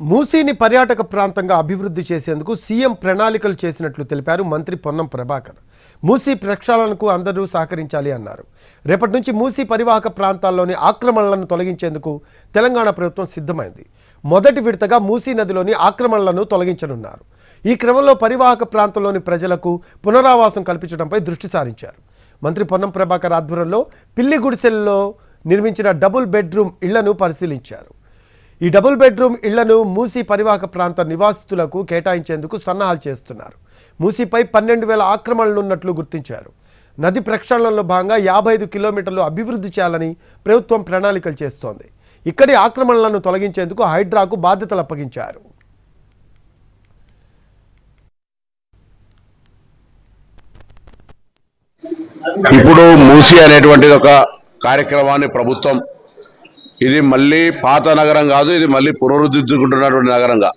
మూసీని పర్యాటక ప్రాంతంగా అభివృద్ధి చేసేందుకు సీఎం ప్రణాళికలు చేసినట్లు తెలిపారు మంత్రి పొన్నం ప్రభాకర్. మూసీ ప్రక్షాళనకు అందరూ సహకరించాలి అన్నారు. రేపటి నుంచి మూసీ పరివాహక ప్రాంతాల్లోని ఆక్రమణలను తొలగించేందుకు తెలంగాణ ప్రభుత్వం సిద్ధమైంది. మొదటి విడతగా మూసీ నదిలోని ఆక్రమణలను తొలగించనున్నారు. ఈ క్రమంలో పరివాహక ప్రాంతంలోని ప్రజలకు పునరావాసం కల్పించడంపై దృష్టి సారించారు. మంత్రి పొన్నం ప్రభాకర్ ఆధ్వర్యంలో పిల్లి గుడిసెల్లో నిర్మించిన డబుల్ బెడ్రూమ్ ఇళ్లను పరిశీలించారు. ఈ డబుల్ బెడ్రూమ్ ఇళ్లను మూసీ పరివాహక ప్రాంత నివాసితులకు కేటాయించేందుకు సన్నాహాలు చేస్తున్నారు. మూసీపై 12,000 ఆక్రమణలున్నట్లు గుర్తించారు. నది ప్రక్షాళనలో భాగంగా 55 కిలోమీటర్లు అభివృద్ధి చేయాలని ప్రభుత్వం ప్రణాళికలు చేస్తోంది. ఇక్కడి ఆక్రమణలను తొలగించేందుకు హైడ్రాకు బాధ్యతలు అప్పగించారు. ఇప్పుడు మూసీ అనేటువంటిది ఒక కార్యక్రమాన్ని ప్రభుత్వం ఇది మళ్ళీ పాత నగరం కాదు, ఇది మళ్ళీ పునరుద్ధరించుకుంటున్నటువంటి నగరంగా,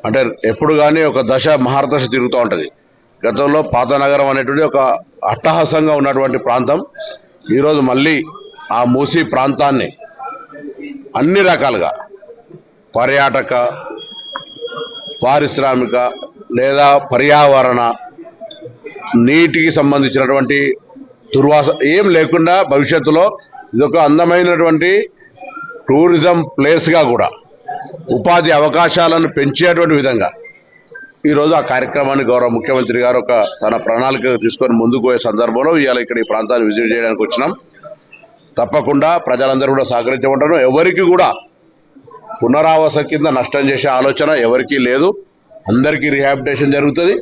అంటే ఎప్పుడు కానీ ఒక దశ మహారదశ తిరుగుతూ ఉంటుంది. గతంలో పాత నగరం అనేటువంటి ఒక అట్టహాసంగా ఉన్నటువంటి ప్రాంతం ఈరోజు మళ్ళీ ఆ మూసీ ప్రాంతాన్ని అన్ని రకాలుగా పర్యాటక, పారిశ్రామిక లేదా పర్యావరణ, నీటికి సంబంధించినటువంటి దుర్వాస ఏం లేకుండా భవిష్యత్తులో ఇదొక అందమైనటువంటి టూరిజం ప్లేస్గా కూడా ఉపాధి అవకాశాలను పెంచేటువంటి విధంగా ఈరోజు ఆ కార్యక్రమాన్ని గౌరవ ముఖ్యమంత్రి గారు ఒక తన ప్రణాళిక తీసుకొని ముందుకు పోయే సందర్భంలో ఇవాళ ఇక్కడ ఈ ప్రాంతాన్ని విజిట్ చేయడానికి వచ్చినాం. తప్పకుండా ప్రజలందరూ కూడా సహకరించమంటారు. ఎవరికి కూడా పునరావాస కింద నష్టం చేసే ఆలోచన ఎవరికీ లేదు. అందరికీ రీహాబిలిటేషన్ జరుగుతుంది.